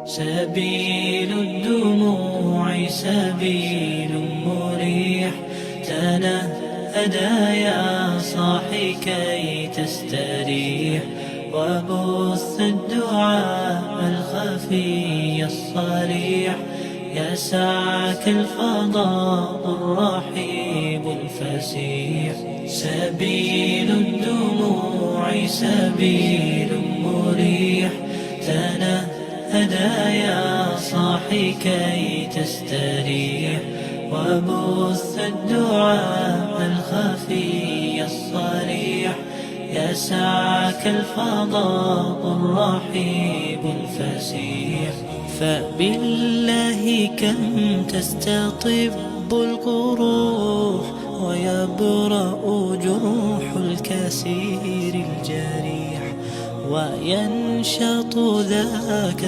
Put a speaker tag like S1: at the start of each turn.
S1: سبيل الدموع سبيل مريح، تنهدى يا صاحي كي تستريح، وبث الدعاء الخفي الصريح، يسعك الفضاء الرحيب الفسيح. سبيل الدموع سبيل مريح، تنهدى يا صاحي كي تستريح، وبث الدعاء الخفي الصريح، يسعك الفضاء الرحيب الفسيح. فبالله كم تستطب القروح، ويبرأ جروح الكسير الجريح، وينشط ذاك